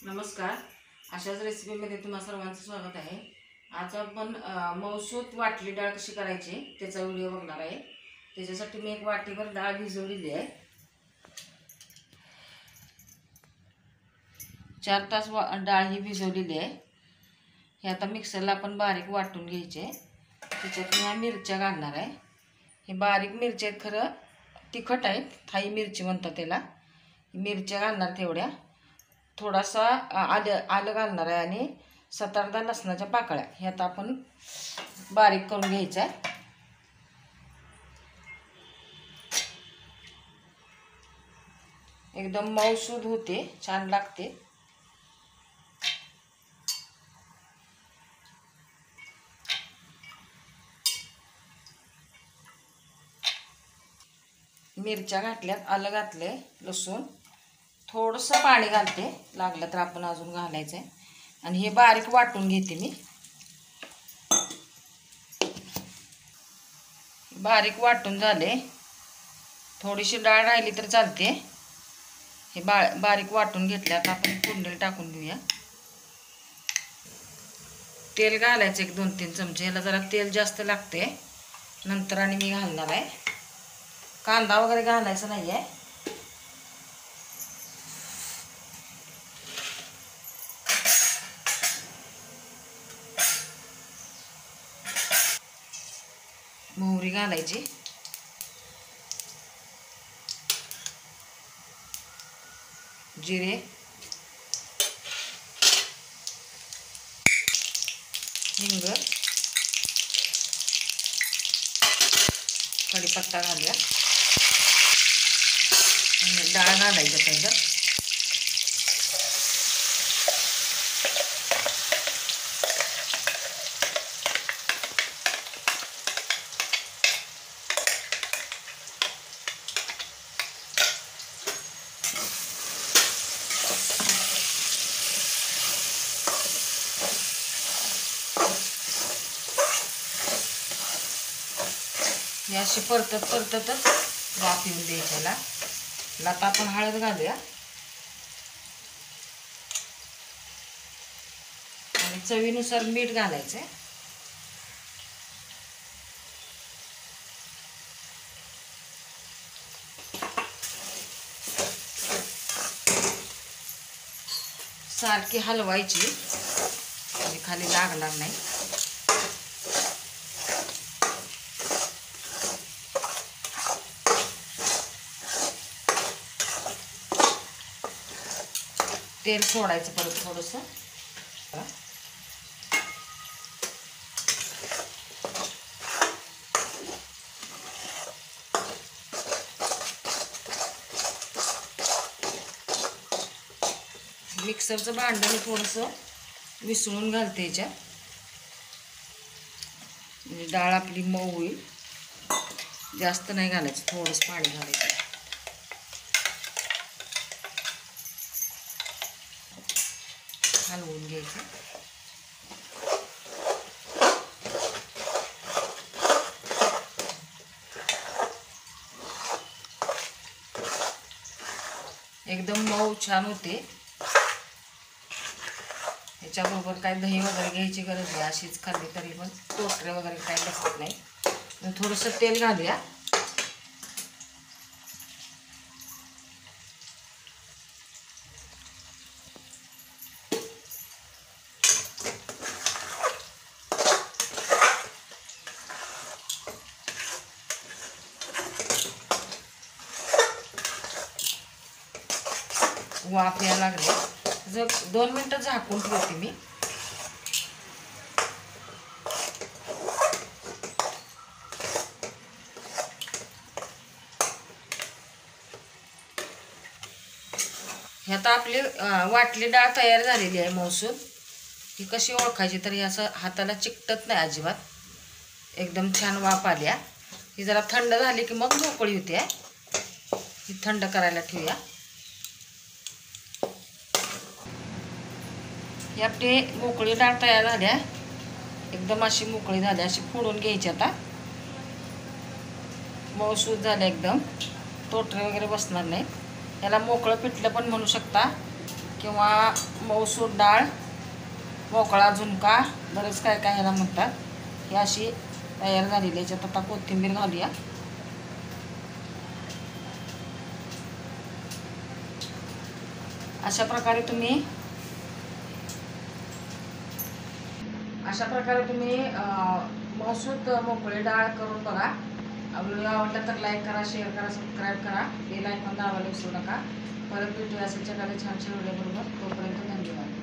नमस्कार. अशाच रेसिपीमध्ये तुम्हा सर्वांचं स्वागत आहे. आज आपण मौसूद वाटली डाळ कशी करायची त्याचा व्हिडिओ बघणार आहे. त्याच्यासाठी मी एक वाटीभर डाळ भिजवलेली आहे. 4 तास डाळ ही भिजवलेली आहे. हे आता मिक्सरला आपण बारीक वाटून घ्यायचे. त्याच्यात मी मिरच्या घालणार आहे. हे बारीक मिरच्या आहेत, खरं तिखट आहेत, थाई मिरची म्हणतात त्याला. मिरच्या घालणार तेवढ्या. थोडासा आलं घालणार आहे आणि 7-8 लसणाच्या पाकळ्या हे आता आपण बारीक करून घ्यायचं आहे. एकदम मऊसूद होते, छान लागते. मिरच्या घातल्यात, आलं घातले, लसूण, थोडंसं पाणी घालते, लागलं तर आपण अजून घालायचं आहे. आणि हे बारीक वाटून घेते मी. बारीक वाटून झाले. थोडीशी डाळ राहिली तर चालते. हे बारीक वाटून घेतले. आता आपण फोडणीला टाकून घेऊया. तेल घालायचं 1-2-3 चमचे. ह्याला जरा तेल जास्त लागते, नंतर आणि मी घालणार आहे. कांदा वगैरे घालायचा नाही आहे. मोहरी घालायची, जिरे, हिंग, कढीपत्ता घालूया आणि डाळ घालायचं त्याच्यात. हे अशी परततच वाफ येऊन द्यायच्याला. आता आपण हळद घालूया आणि चवीनुसार मीठ घालायचं. सारखी हलवायची म्हणजे खाली लागणार नाही. तेल सोडायचं परत थोडंसं. मिक्सरचं भांडं थोडंसं विसळून घालते याच्यात, म्हणजे डाळ आपली मऊ होईल. जास्त नाही घालायचं, थोडंसं पाणी घालायचं. हलवून घ्यायचं. एकदम मऊ छान होते. याच्याबरोबर काय दही वगैरे घ्यायची गरज नाही, अशीच खाल्ली तरी पण टोटरे वगैरे काय बसत नाही. थोडंसं तेल घालूया. वाफ यायला लागले. 2 मिनटं झाकून ठेवते मी. हे आता आपली वाटली डाळ तयार झालेली आहे मौसूद. ही कशी ओळखायची तर ही असं हाताला चिकटत नाही अजिबात. एकदम छान वाफ आल्या. ही जरा थंड झाली की मग मोकळी होते. ही थंड करायला ठेवूया. ही आपली मोकळी डाळ तयार झाल्या. एकदम अशी मोकळी झाली. अशी फोडून घ्यायची. आता मऊसूद झाले एकदम, तोटरे वगैरे बसणार नाही. याला मोकळं पिठलं पण म्हणू शकता किंवा मसूर डाळ, मोकळा झुणका, बरेच काय काय ह्याला म्हणतात. ही अशी तयार झालेली आहे. याच्यात आता कोथिंबीर घालूया. अशा प्रकारे तुम्ही मसूद मोकळी डाळ करून बघा. व्हिडिओ आवडला तर लाईक करा, शेअर करा, सबस्क्राईब करा, बेल आयकॉन दाबायला विसरू नका. परत भेटूया असेच एखाद्या छानशा व्हिडिओ बरोबर. तोपर्यंत धन्यवाद.